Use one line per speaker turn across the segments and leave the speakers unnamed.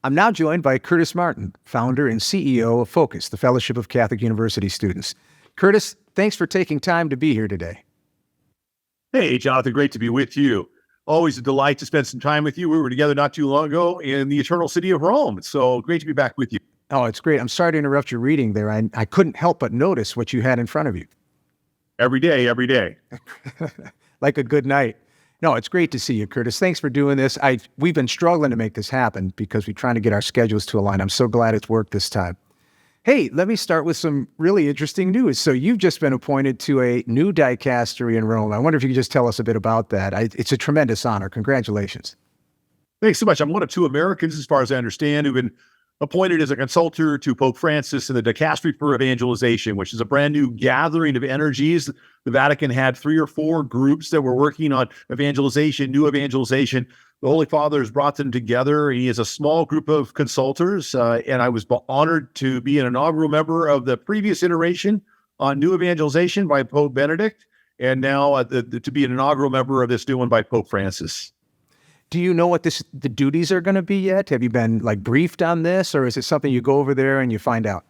I'm now joined by Curtis Martin, founder and CEO of Focus, the Fellowship of Catholic University Students. Curtis, thanks for taking time to be here today.
Hey, Jonathan, great to be with you. Always a delight to spend some time with you. We were together not too long ago in the eternal city of Rome. So great to be back with you.
Oh, it's great. I'm sorry to interrupt your reading there. I couldn't help but notice what you had in front of you.
Every day.
Like a good night. No, it's great to see you, Curtis. Thanks for doing this. We've been struggling to make this happen because we're trying to get our schedules to align. I'm so glad it's worked this time. Hey, let me start with some really interesting news. So you've just been appointed to a new Dicastery in Rome. I wonder if you could just tell us a bit about that. It's a tremendous honor. Congratulations.
Thanks so much. I'm one of two Americans, as far as I understand, who've been appointed as a consultor to Pope Francis in the Dicastery for Evangelization, which is a brand new gathering of energies. The Vatican had 3 or 4 groups that were working on evangelization, new evangelization. The Holy Father has brought them together. He is a small group of consultors, and I was honored to be an inaugural member of the previous iteration on new evangelization by Pope Benedict, and now to be an inaugural member of this new one by Pope Francis.
Do you know what the duties are going to be yet? Have you been briefed on this, or is it something you go over there and you find out?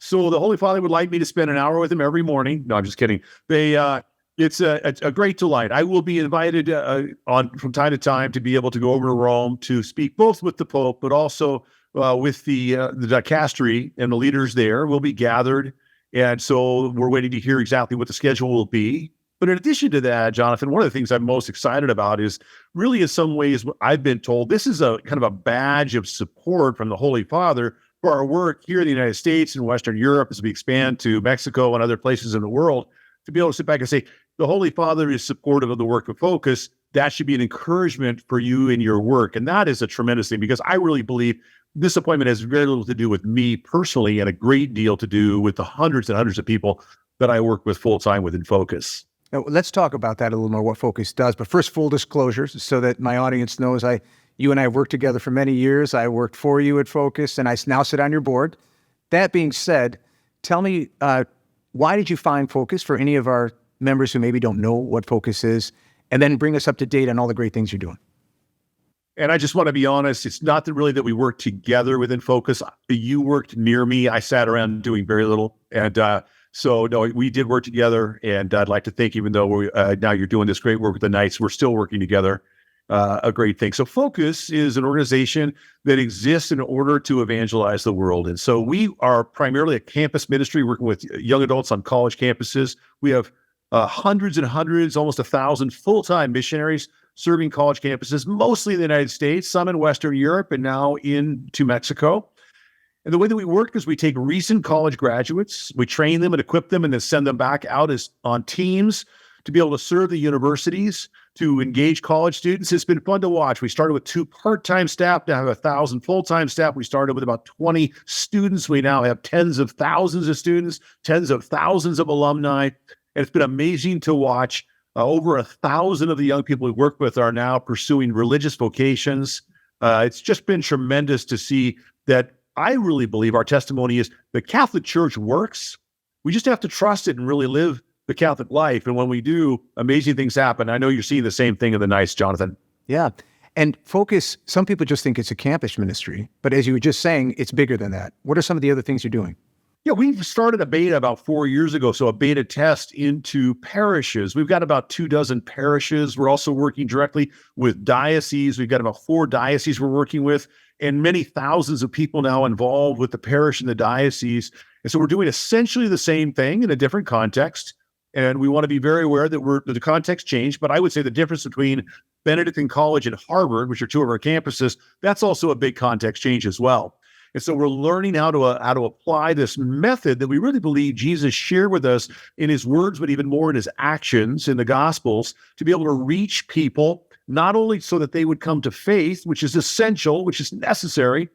So the Holy Father would like me to spend an hour with him every morning. No, I'm just kidding. It's a great delight. I will be invited from time to time to be able to go over to Rome to speak both with the Pope, but also with the Dicastery and the leaders there. We'll be gathered, and so we're waiting to hear exactly what the schedule will be. But in addition to that, Jonathan, one of the things I'm most excited about is really, in some ways, I've been told this is a kind of a badge of support from the Holy Father for our work here in the United States and Western Europe as we expand to Mexico and other places in the world, to be able to sit back and say, the Holy Father is supportive of the work of Focus. That should be an encouragement for you in your work. And that is a tremendous thing, because I really believe this appointment has very little to do with me personally and a great deal to do with the hundreds and hundreds of people that I work with full-time within Focus.
Now, let's talk about that a little more, what Focus does. But first, full disclosures, so that my audience knows, you and I have worked together for many years. I worked for you at Focus, and I now sit on your board. That being said, tell me, why did you find Focus for any of our members who maybe don't know what Focus is, and then bring us up to date on all the great things you're doing?
And I just want to be honest, it's not that we worked together within Focus. You worked near me. I sat around doing very little. And so, no, we did work together. And I'd like to think, even though now you're doing this great work with the Knights, we're still working together. A great thing. So Focus is an organization that exists in order to evangelize the world. And so we are primarily a campus ministry working with young adults on college campuses. We have hundreds and hundreds, almost 1,000 full-time missionaries serving college campuses, mostly in the United States, some in Western Europe, and now into Mexico. And the way that we work is we take recent college graduates, we train them and equip them, and then send them back out on teams to be able to serve the universities, to engage college students. It's been fun to watch. We started with 2 part-time staff, now have 1,000 full-time staff. We started with about 20 students. We now have tens of thousands of students, tens of thousands of alumni. And it's been amazing to watch. Over 1,000 of the young people we work with are now pursuing religious vocations. It's just been tremendous to see that. I really believe our testimony is the Catholic Church works. We just have to trust it and really live the Catholic life. And when we do, amazing things happen. I know you're seeing the same thing in the Knights, Jonathan.
Yeah. And Focus, some people just think it's a campus ministry, but as you were just saying, it's bigger than that. What are some of the other things you're doing?
Yeah, we've started a beta about 4 years ago, so a beta test into parishes. We've got about 24 parishes. We're also working directly with dioceses. We've got about 4 dioceses we're working with, and many thousands of people now involved with the parish and the diocese. And so we're doing essentially the same thing in a different context. And we want to be very aware that the context changed. But I would say the difference between Benedictine College and Harvard, which are 2 of our campuses, that's also a big context change as well. And so we're learning how to apply this method that we really believe Jesus shared with us in his words, but even more in his actions in the Gospels, to be able to reach people, not only so that they would come to faith, which is essential, which is necessary,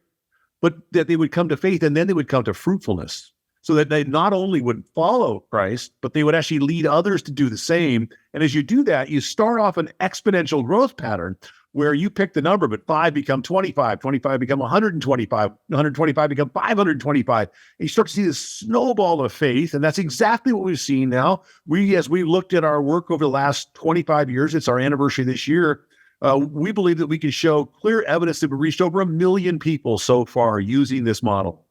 but that they would come to faith and then they would come to fruitfulness, so that they not only would follow Christ, but they would actually lead others to do the same. And as you do that, you start off an exponential growth pattern where you pick the number, but 5 become 25, 25 become 125, 125 become 525. And you start to see this snowball of faith. And that's exactly what we've seen now. As we looked at our work over the last 25 years, it's our anniversary this year, We believe that we can show clear evidence that we've reached over 1 million people so far using this model.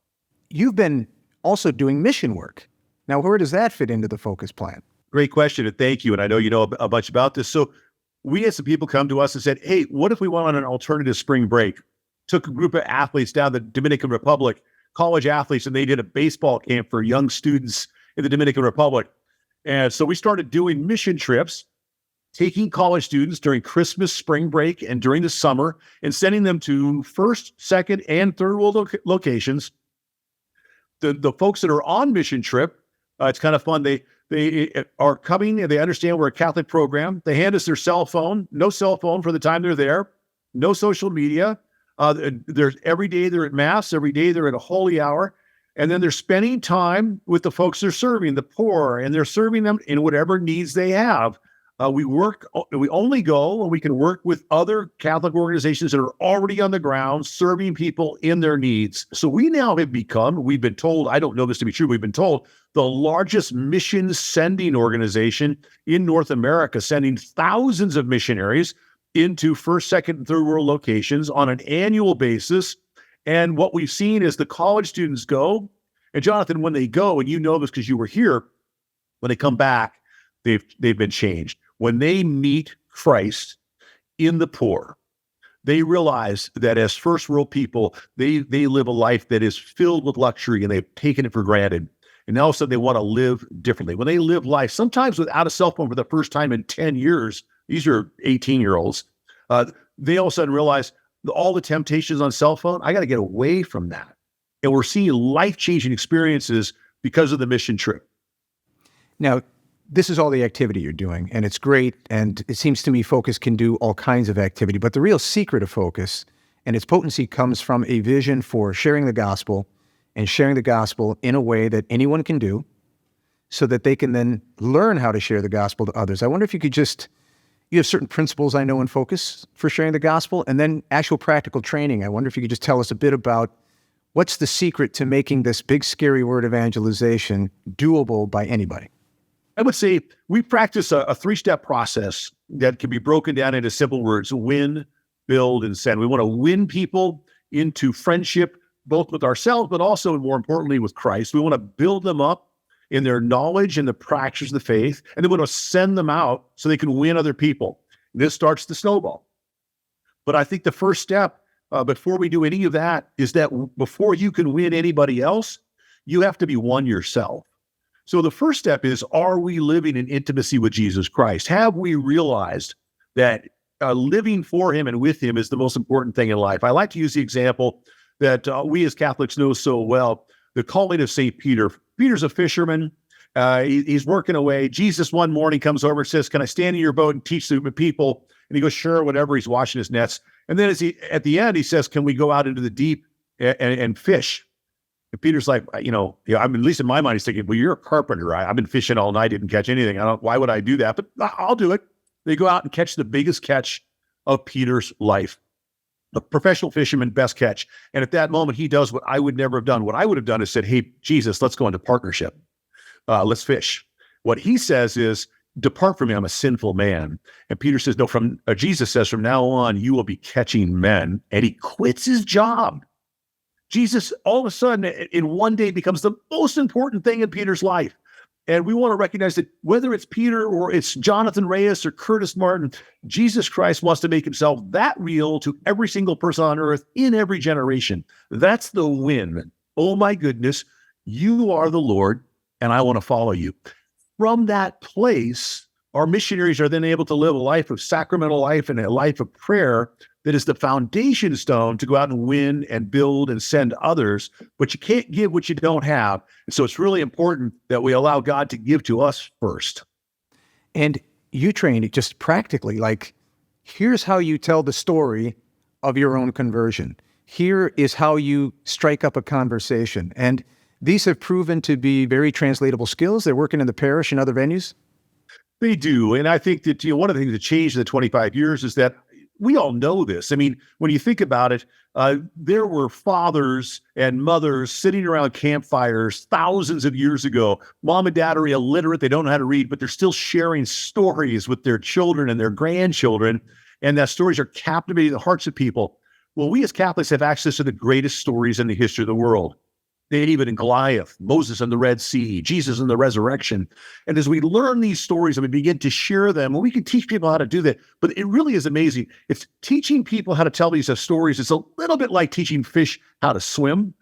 You've been also doing mission work. Now, where does that fit into the focus plan?
Great question, and thank you. And I know you know a bunch about this. So we had some people come to us and said, hey, what if we went on an alternative spring break? Took a group of athletes down the Dominican Republic, college athletes, and they did a baseball camp for young students in the Dominican Republic. And so we started doing mission trips, taking college students during Christmas, spring break, and during the summer, and sending them to first, second, and third world locations. The folks that are on mission trip, it's kind of fun. They are coming and they understand we're a Catholic program. They hand us their cell phone, no cell phone for the time they're there, no social media. There's every day they're at Mass, every day they're at a holy hour, and then they're spending time with the folks they're serving, the poor, and they're serving them in whatever needs they have. We only go when we can work with other Catholic organizations that are already on the ground serving people in their needs. So we now have become, we've been told, I don't know this to be true, we've been told, the largest mission sending organization in North America, sending thousands of missionaries into first, second, and third world locations on an annual basis. And what we've seen is the college students go, and Jonathan, when they go, and you know this because you were here, when they come back, they've been changed. When they meet Christ in the poor, they realize that as first world people, they live a life that is filled with luxury and they've taken it for granted. And now all of a sudden they want to live differently. When they live life, sometimes without a cell phone for the first time in 10 years, these are 18-year-olds, they all of a sudden realize all the temptations on cell phone, I got to get away from that. And we're seeing life-changing experiences because of the mission trip.
Now, this is all the activity you're doing, and it's great, and it seems to me Focus can do all kinds of activity, but the real secret of Focus and its potency comes from a vision for sharing the gospel and sharing the gospel in a way that anyone can do so that they can then learn how to share the gospel to others. I wonder if you could you have certain principles I know in Focus for sharing the gospel, and then actual practical training. I wonder if you could just tell us a bit about what's the secret to making this big, scary word evangelization doable by anybody?
I would say we practice a three-step process that can be broken down into simple words: win, build, and send. We want to win people into friendship, both with ourselves, but also, and more importantly, with Christ. We want to build them up in their knowledge and the practice of the faith, and then we want to send them out so they can win other people. This starts the snowball. But I think the first step, before we do any of that, is that before you can win anybody else, you have to be one yourself. So the first step is, are we living in intimacy with Jesus Christ? Have we realized that living for him and with him is the most important thing in life? I like to use the example that we as Catholics know so well, the calling of St. Peter. Peter's a fisherman. He's working away. Jesus one morning comes over and says, can I stand in your boat and teach the people? And he goes, sure, whatever. He's washing his nets. And then at the end, he says, can we go out into the deep and fish? And Peter's like, I mean, at least in my mind, he's thinking, well, you're a carpenter. I've been fishing all night, didn't catch anything. Why would I do that? But I'll do it. They go out and catch the biggest catch of Peter's life. A professional fisherman, best catch. And at that moment, he does what I would never have done. What I would have done is said, hey, Jesus, let's go into partnership. Let's fish. What he says is, depart from me, I'm a sinful man. And Peter says, no, Jesus says, from now on, you will be catching men. And he quits his job. Jesus, all of a sudden, in one day, becomes the most important thing in Peter's life. And we want to recognize that whether it's Peter or it's Jonathan Reyes or Curtis Martin, Jesus Christ wants to make himself that real to every single person on earth in every generation. That's the win. Oh my goodness, you are the Lord, and I want to follow you. From that place, our missionaries are then able to live a life of sacramental life and a life of prayer that is the foundation stone to go out and win and build and send others. But you can't give what you don't have. And so it's really important that we allow God to give to us first.
And you train it just practically, like, here's how you tell the story of your own conversion. Here is how you strike up a conversation. And these have proven to be very translatable skills. They're working in the parish and other venues.
They do. And I think that, one of the things that changed in the 25 years is that we all know this. I mean, when you think about it, there were fathers and mothers sitting around campfires thousands of years ago. Mom and dad are illiterate. They don't know how to read, but they're still sharing stories with their children and their grandchildren. and that stories are captivating the hearts of people. Well, we as Catholics have access to the greatest stories in the history of the world. David and Goliath, Moses and the Red Sea, Jesus and the resurrection. And as we learn these stories and we begin to share them, well, we can teach people how to do that. But it really is amazing. It's teaching people how to tell these stories. It's a little bit like teaching fish how to swim.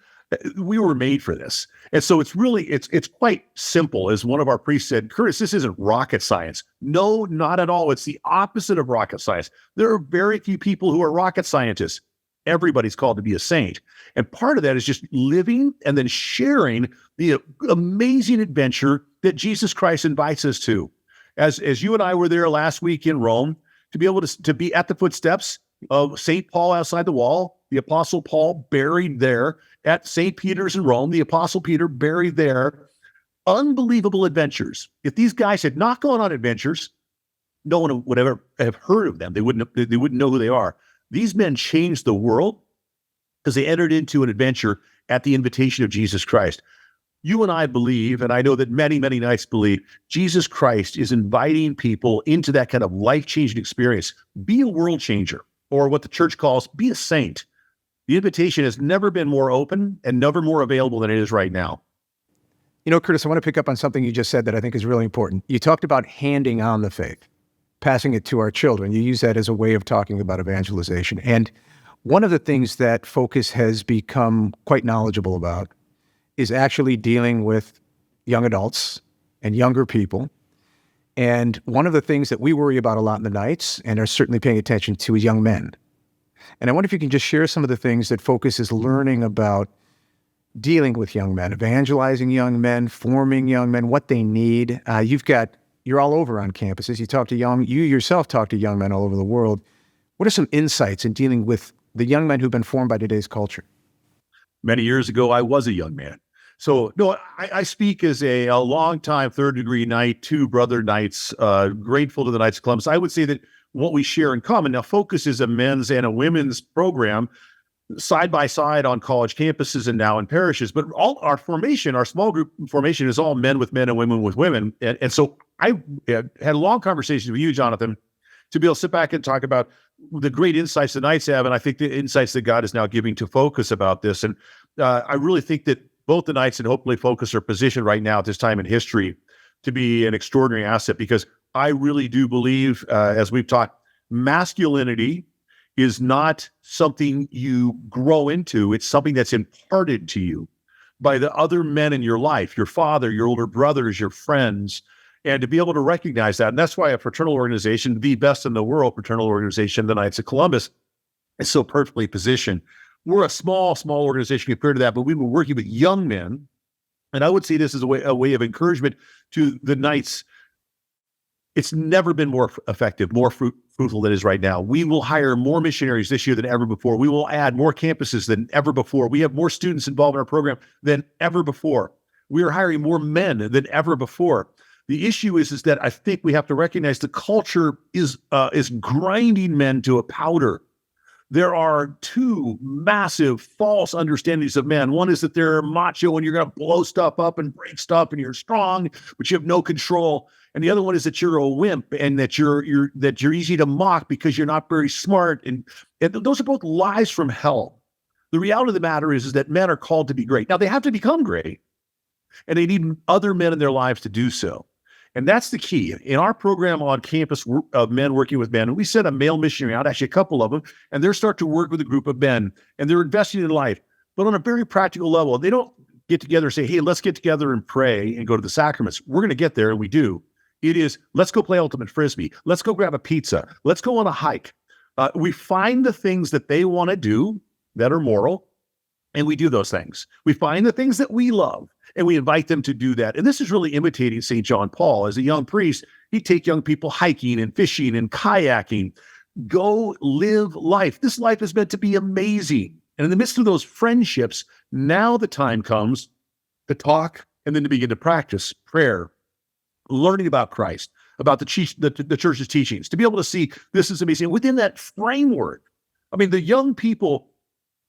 We were made for this. And so it's quite simple. As one of our priests said, Curtis, this isn't rocket science. No, not at all. It's the opposite of rocket science. There are very few people who are rocket scientists. Everybody's called to be a saint. And part of that is just living and then sharing the amazing adventure that Jesus Christ invites us to. As you and I were there last week in Rome, to be able to be at the footsteps of St. Paul outside the wall, the Apostle Paul buried there at St. Peter's in Rome, the Apostle Peter buried there. Unbelievable adventures. If these guys had not gone on adventures, no one would ever have heard of them. They wouldn't know who they are. These men changed the world because they entered into an adventure at the invitation of Jesus Christ. You and I believe, and I know that many, many Knights believe, Jesus Christ is inviting people into that kind of life-changing experience. Be a world changer, or what the church calls, be a saint. The invitation has never been more open and never more available than it is right now.
You know, Curtis, I want to pick up on something you just said that I think is really important. You talked about handing on the faith, passing it to our children. You use that as a way of talking about evangelization. And one of the things that Focus has become quite knowledgeable about is actually dealing with young adults and younger people. And one of the things that we worry about a lot in the Knights and are certainly paying attention to is young men. And I wonder if you can just share some of the things that Focus is learning about dealing with young men, evangelizing young men, forming young men, what they need. You're all over on campuses. You yourself talk to young men all over the world. What are some insights in dealing with the young men who've been formed by today's culture?
Many years ago, I was a young man. So, no, I speak as a longtime third-degree Knight, two brother Knights, grateful to the Knights of Columbus. I would say that what we share in common, now Focus is a men's and a women's program, side by side on college campuses and now in parishes, but all our formation, our small group formation is all men with men and women with women. And so I had a long conversation with you, Jonathan, to be able to sit back and talk about the great insights the Knights have. And I think the insights that God is now giving to Focus about this. And I really think that both the Knights and hopefully Focus are positioned right now at this time in history to be an extraordinary asset, because I really do believe, as we've talked, masculinity is not something you grow into. It's something that's imparted to you by the other men in your life, your father, your older brothers, your friends, and to be able to recognize that. And that's why a fraternal organization, the best in the world fraternal organization, the Knights of Columbus, is so perfectly positioned. We're a small organization compared to that, but we've been working with young men. And I would see this as a way of encouragement to the Knights. It's never been more effective, more fruitful than it is right now. We will hire more missionaries this year than ever before. We will add more campuses than ever before. We have more students involved in our program than ever before. We are hiring more men than ever before. The issue is that I think we have to recognize the culture is grinding men to a powder. There are two massive false understandings of men. One is that they're macho and you're going to blow stuff up and break stuff and you're strong, but you have no control. And the other one is that you're a wimp and that you're easy to mock because you're not very smart. And those are both lies from hell. The reality of the matter is that men are called to be great. Now, they have to become great, and they need other men in their lives to do so. And that's the key. In our program on campus of men working with men, we sent a male missionary out, actually a couple of them, and they're starting to work with a group of men, and they're investing in life. But on a very practical level, they don't get together and say, hey, let's get together and pray and go to the sacraments. We're going to get there, and we do. It is, let's go play ultimate frisbee. Let's go grab a pizza. Let's go on a hike. We find the things that they want to do that are moral, and we do those things. We find the things that we love, and we invite them to do that. And this is really imitating St. John Paul. As a young priest, he'd take young people hiking and fishing and kayaking. Go live life. This life is meant to be amazing. And in the midst of those friendships, now the time comes to talk and then to begin to practice prayer, learning about Christ, about the church's teachings, to be able to see this is amazing. Within that framework, I mean, the young people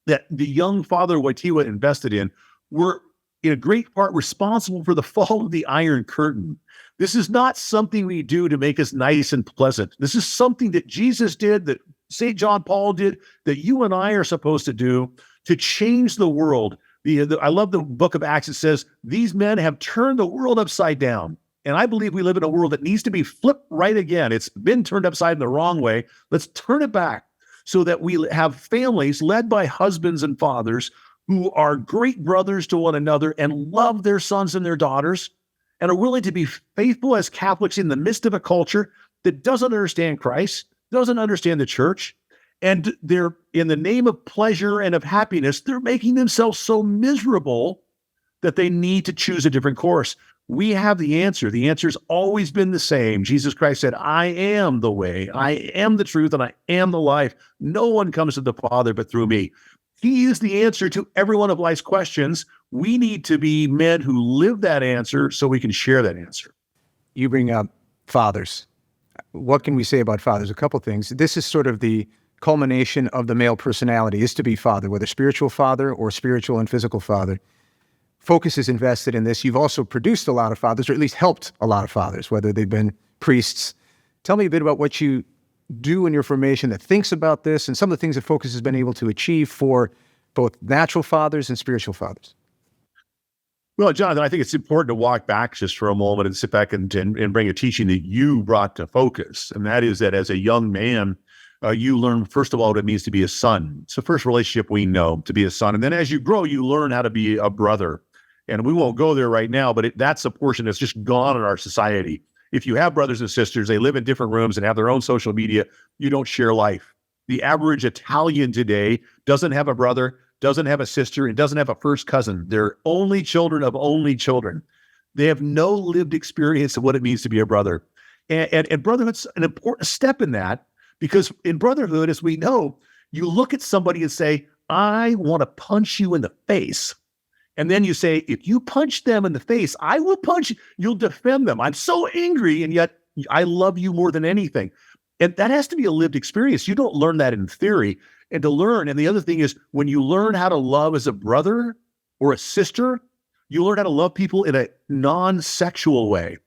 that the young Father Wojtyła invested in were in a great part responsible for the fall of the Iron Curtain. This is not something we do to make us nice and pleasant. This is something that Jesus did, that St. John Paul did, that you and I are supposed to do to change the world. I love the book of Acts. It says, these men have turned the world upside down. And I believe we live in a world that needs to be flipped right again. It's been turned upside in the wrong way. Let's turn it back so that we have families led by husbands and fathers who are great brothers to one another and love their sons and their daughters and are willing to be faithful as Catholics in the midst of a culture that doesn't understand Christ, doesn't understand the church, and they're, in the name of pleasure and of happiness, they're making themselves so miserable that they need to choose a different course. We have the answer. The answer's always been the same. Jesus Christ said, I am the way, I am the truth, and I am the life. No one comes to the Father but through me. He is the answer to every one of life's questions. We need to be men who live that answer so we can share that answer.
You bring up fathers. What can we say about fathers? A couple things. This is sort of the culmination of the male personality, is to be father, whether spiritual father or spiritual and physical father. Focus is invested in this. You've also produced a lot of fathers, or at least helped a lot of fathers, whether they've been priests. Tell me a bit about what you do in your formation that thinks about this and some of the things that Focus has been able to achieve for both natural fathers and spiritual fathers.
Well, Jonathan, I think it's important to walk back just for a moment and sit back and bring a teaching that you brought to Focus. And that is that as a young man, you learn, first of all, what it means to be a son. It's the first relationship we know, to be a son. And then as you grow, you learn how to be a brother. And we won't go there right now, but that's a portion that's just gone in our society. If you have brothers and sisters, they live in different rooms and have their own social media, you don't share life. The average Italian today doesn't have a brother, doesn't have a sister, and doesn't have a first cousin. They're only children of only children. They have no lived experience of what it means to be a brother. And brotherhood's an important step in that, because in brotherhood, as we know, you look at somebody and say, I want to punch you in the face. And then you say, if you punch them in the face, I will punch you. You'll defend them. I'm so angry, and yet I love you more than anything. And that has to be a lived experience. You don't learn that in theory. And to learn, and the other thing is, when you learn how to love as a brother or a sister, you learn how to love people in a non-sexual way.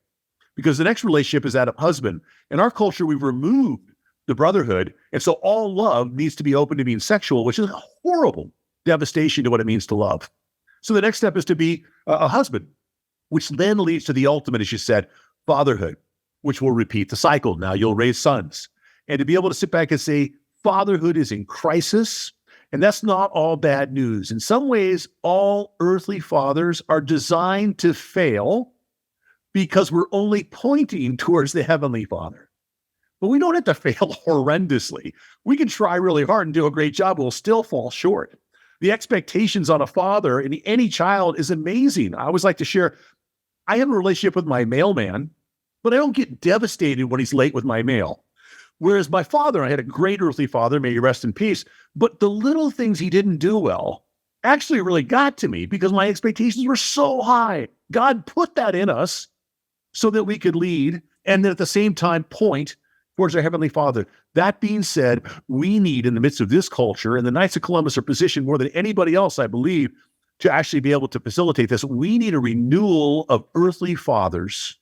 Because the next relationship is that of husband. In our culture, we've removed the brotherhood. And so all love needs to be open to being sexual, which is a horrible devastation to what it means to love. So the next step is to be a husband, which then leads to the ultimate, as you said, fatherhood, which will repeat the cycle. Now you'll raise sons. And to be able to sit back and say, fatherhood is in crisis, and that's not all bad news. In some ways, all earthly fathers are designed to fail because we're only pointing towards the Heavenly Father. But we don't have to fail horrendously. We can try really hard and do a great job. We'll still fall short. The expectations on a father and any child is amazing. I always like to share, I have a relationship with my mailman, but I don't get devastated when he's late with my mail. Whereas my father, I had a great earthly father, may he rest in peace, but the little things he didn't do well actually really got to me because my expectations were so high. God put that in us so that we could lead and then at the same time point towards our Heavenly Father. That being said, we need, in the midst of this culture, and the Knights of Columbus are positioned more than anybody else, I believe, to actually be able to facilitate this. We need a renewal of earthly fathers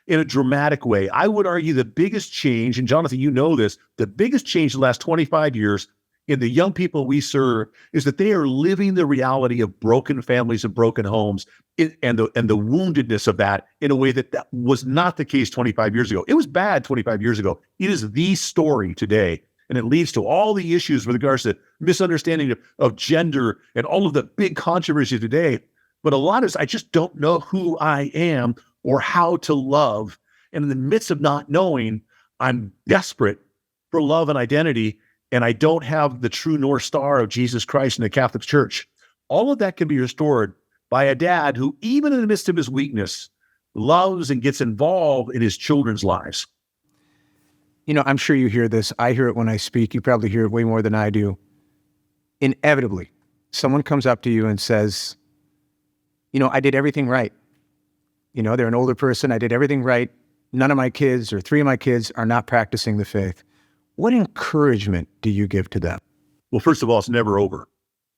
in a dramatic way. I would argue the biggest change, and Jonathan, you know this, the biggest change in the last 25 years in the young people we serve is that they are living the reality of broken families and broken homes and the woundedness of that in a way that was not the case 25 years ago. It was bad 25 years ago. It is the story today. And it leads to all the issues with regards to misunderstanding of gender and all of the big controversies today. But a lot is, I just don't know who I am or how to love. And in the midst of not knowing, I'm desperate for love and identity. And I don't have the true North Star of Jesus Christ and the Catholic Church. All of that can be restored by a dad who, even in the midst of his weakness, loves and gets involved in his children's lives.
You know, I'm sure you hear this. I hear it when I speak. You probably hear it way more than I do. Inevitably, someone comes up to you and says, you know, I did everything right. You know, they're an older person. I did everything right. None of my kids or 3 of my kids are not practicing the faith. What encouragement do you give to them?
Well, first of all, it's never over.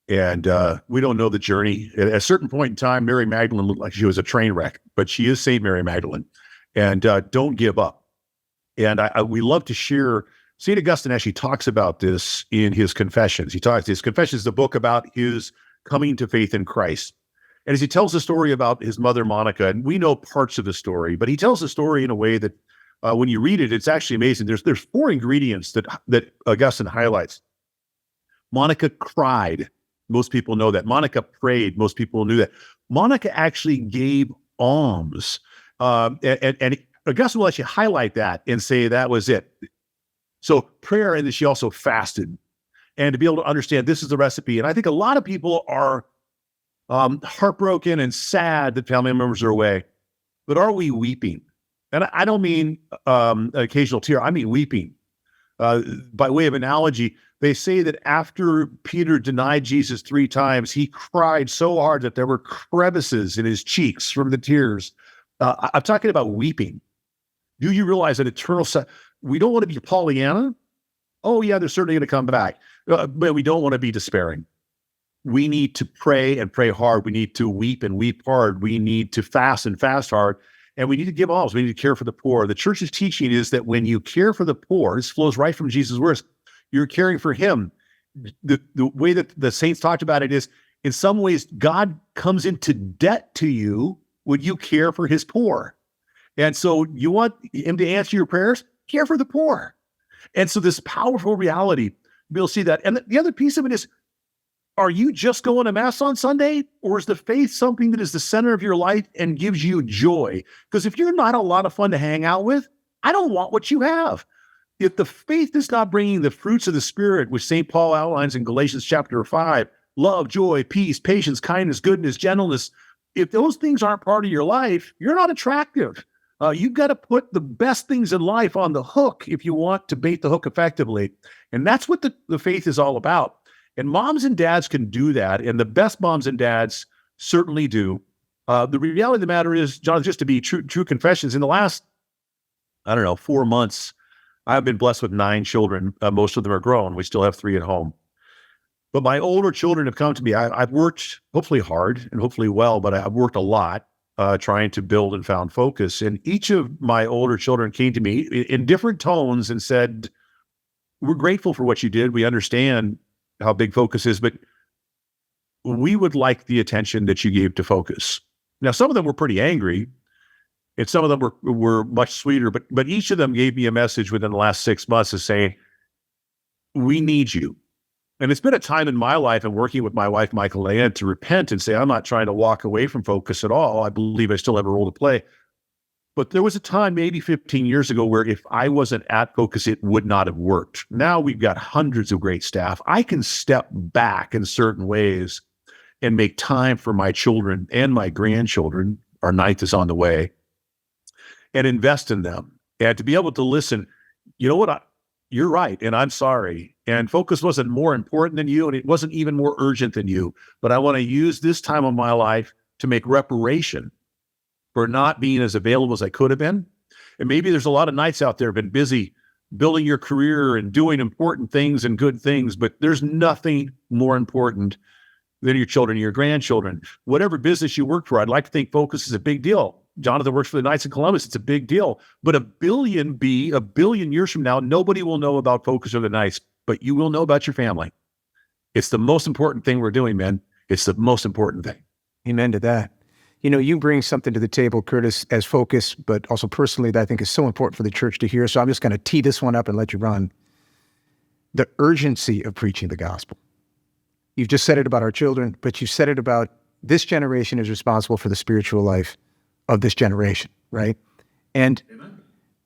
And we don't know the journey. At a certain point in time, Mary Magdalene looked like she was a train wreck, but she is Saint Mary Magdalene. And don't give up. And we love to share. St. Augustine actually talks about this in his Confessions. His Confessions is a book about his coming to faith in Christ. And as he tells the story about his mother, Monica, and we know parts of the story, but he tells the story in a way that when you read it, it's actually amazing. There's 4 ingredients that Augustine highlights. Monica cried. Most people know that. Monica prayed. Most people knew that. Monica actually gave alms. And Augustine will actually highlight that and say that was it. So prayer, and then she also fasted. And to be able to understand this is the recipe. And I think a lot of people are heartbroken and sad that family members are away. But are we weeping? And I don't mean an occasional tear. I mean weeping. By way of analogy, they say that after Peter denied Jesus 3 times, he cried so hard that there were crevices in his cheeks from the tears. I'm talking about weeping. Do you realize that we don't want to be Pollyanna? Oh, yeah, they're certainly going to come back. But we don't want to be despairing. We need to pray and pray hard. We need to weep and weep hard. We need to fast and fast hard. And we need to give alms. We need to care for the poor. The church's teaching is that when you care for the poor, this flows right from Jesus' words, you're caring for him. The way that the saints talked about it is, in some ways, God comes into debt to you when you care for his poor. And so you want him to answer your prayers? Care for the poor. And so this powerful reality, we'll see that. And the other piece of it is, are you just going to Mass on Sunday, or is the faith something that is the center of your life and gives you joy? Because if you're not a lot of fun to hang out with, I don't want what you have. If the faith is not bringing the fruits of the Spirit, which St. Paul outlines in Galatians chapter 5, love, joy, peace, patience, kindness, goodness, gentleness, if those things aren't part of your life, you're not attractive. You've got to put the best things in life on the hook if you want to bait the hook effectively. And that's what the faith is all about. And moms and dads can do that. And the best moms and dads certainly do. The reality of the matter is, John, just to be true confessions, in the last, 4 months, I've been blessed with 9 children. Most of them are grown. We still have 3 at home. But my older children have come to me. I've worked hopefully hard and hopefully well, but I've worked a lot trying to build and found focus. And each of my older children came to me in different tones and said, we're grateful for what you did. We understand how big focus is, but we would like the attention that you gave to focus. Now, some of them were pretty angry, and some of them were much sweeter, but each of them gave me a message within the last 6 months of saying, we need you. And it's been a time in my life and working with my wife, Michael Ann, to repent and say, I'm not trying to walk away from focus at all. I believe I still have a role to play. But there was a time maybe 15 years ago where if I wasn't at focus, it would not have worked. Now we've got hundreds of great staff. I can step back in certain ways and make time for my children and my grandchildren. Our 9th is on the way, and invest in them. And to be able to listen, you know what? You're right, and I'm sorry. And focus wasn't more important than you, and it wasn't even more urgent than you. But I want to use this time of my life to make reparation for not being as available as I could have been. And maybe there's a lot of nights out there been busy building your career and doing important things and good things, but there's nothing more important than your children and your grandchildren. Whatever business you work for, I'd like to think focus is a big deal. Jonathan works for the Knights of Columbus. It's a big deal. But a billion years from now, nobody will know about focus or the Knights, but you will know about your family. It's the most important thing we're doing, man. It's the most important thing.
Amen to that. You know, you bring something to the table, Curtis, as focus, but also personally that I think is so important for the church to hear. So I'm just going to tee this one up and let you run. The urgency of preaching the gospel. You've just said it about our children, but you said it about this generation is responsible for the spiritual life of this generation, right? And Amen.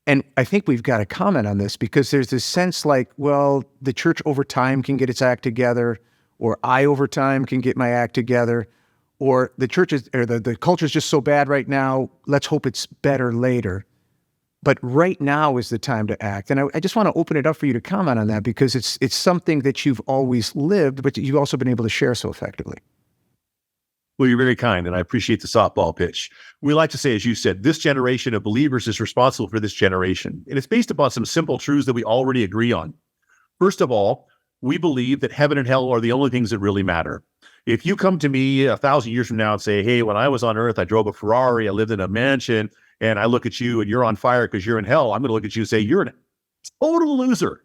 And I think we've got to comment on this because there's this sense like, well, the church over time can get its act together, or I over time can get my act together, or the church is, or the culture is just so bad right now, let's hope it's better later. But right now is the time to act. And I just want to open it up for you to comment on that because it's something that you've always lived, but you've also been able to share so effectively.
Well, you're very kind, and I appreciate the softball pitch. We like to say, as you said, this generation of believers is responsible for this generation. And it's based upon some simple truths that we already agree on. First of all, we believe that heaven and hell are the only things that really matter. If you come to me 1,000 years from now and say, hey, when I was on earth, I drove a Ferrari, I lived in a mansion, and I look at you and you're on fire because you're in hell, I'm going to look at you and say, you're a total loser,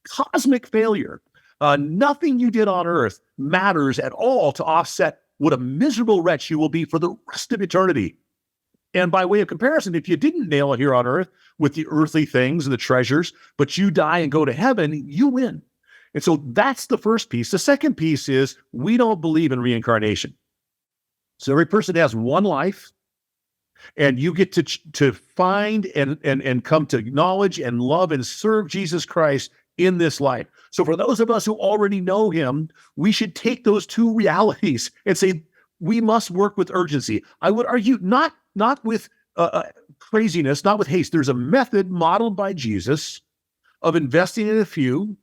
cosmic failure. Nothing you did on earth matters at all to offset what a miserable wretch you will be for the rest of eternity. And by way of comparison, if you didn't nail it here on earth with the earthly things and the treasures, but you die and go to heaven, you win. And so that's the first piece. The second piece is we don't believe in reincarnation. So every person has one life, and you get to find and come to acknowledge and love and serve Jesus Christ in this life. So for those of us who already know him, we should take those two realities and say, we must work with urgency. I would argue not with craziness, not with haste. There's a method modeled by Jesus of investing in a few.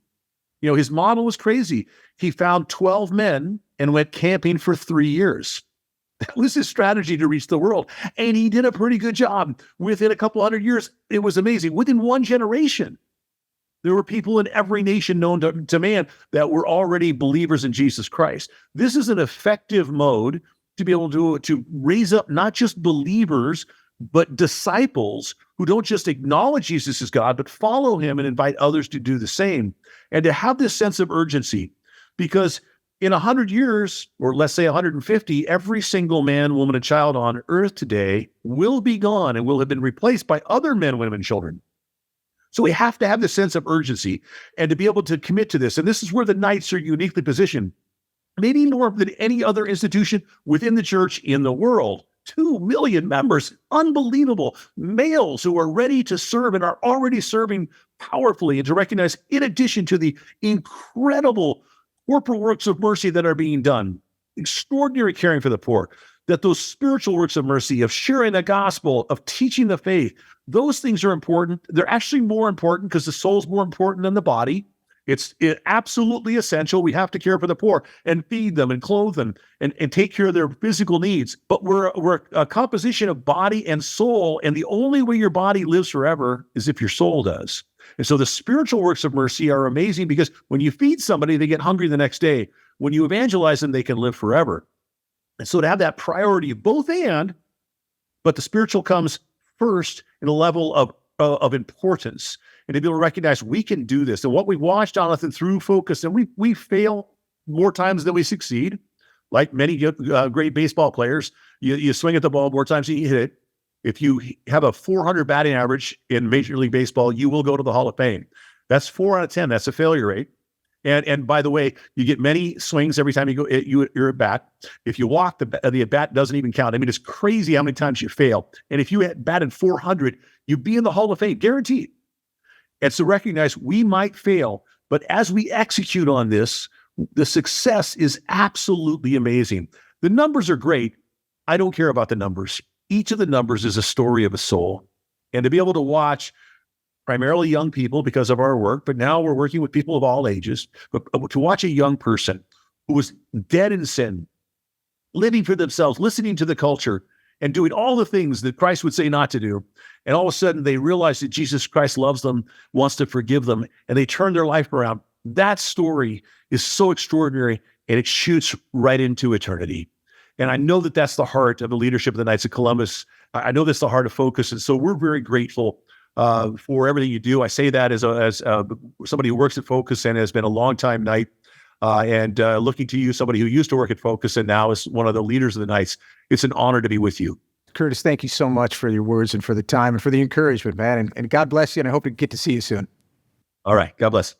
You know, his model was crazy. He found 12 men and went camping for 3 years. That was his strategy to reach the world. And he did a pretty good job. Within a couple hundred years, it was amazing. Within one generation, there were people in every nation known to man that were already believers in Jesus Christ. This is an effective mode to be able to raise up not just believers, but disciples who don't just acknowledge Jesus as God, but follow him and invite others to do the same. And to have this sense of urgency, because in 100 years, or let's say 150, every single man, woman, and child on earth today will be gone and will have been replaced by other men, women, and children. So we have to have this sense of urgency and to be able to commit to this. And this is where the Knights are uniquely positioned, maybe more than any other institution within the church in the world. 2 million members, unbelievable males who are ready to serve and are already serving powerfully, and to recognize, in addition to the incredible corporal works of mercy that are being done, extraordinary caring for the poor, that those spiritual works of mercy, of sharing the gospel, of teaching the faith, those things are important. They're actually more important because the soul's more important than the body. It's absolutely essential. We have to care for the poor and feed them and clothe them and take care of their physical needs. But we're a composition of body and soul, and the only way your body lives forever is if your soul does. And so the spiritual works of mercy are amazing, because when you feed somebody, they get hungry the next day. When you evangelize them, they can live forever. And so to have that priority of both and, but the spiritual comes first in a level of importance, and to be able to recognize we can do this. And what we watched, Jonathan, through Focus, and we fail more times than we succeed, like many great baseball players. You swing at the ball more times than you hit it. If you have a 400 batting average in Major League Baseball, you will go to the Hall of Fame. That's 4 out of 10. That's a failure rate. And by the way, you get many swings every time you're at bat. If you walk, the at bat doesn't even count. I mean, it's crazy how many times you fail. And if you had batted 400, you'd be in the Hall of Fame, guaranteed. And so recognize we might fail, but as we execute on this, the success is absolutely amazing. The numbers are great. I don't care about the numbers. Each of the numbers is a story of a soul. And to be able to watch primarily young people because of our work, but now we're working with people of all ages, but to watch a young person who was dead in sin, living for themselves, listening to the culture, and doing all the things that Christ would say not to do. And all of a sudden they realize that Jesus Christ loves them, wants to forgive them, and they turn their life around. That story is so extraordinary, and it shoots right into eternity. And I know that that's the heart of the leadership of the Knights of Columbus. I know that's the heart of Focus. And so we're very grateful for everything you do. I say that as somebody who works at Focus and has been a longtime Knight, and looking to you, somebody who used to work at Focus and now is one of the leaders of the Knights. It's an honor to be with you.
Curtis, thank you so much for your words and for the time and for the encouragement, man. And God bless you, and I hope to get to see you soon.
All right. God bless.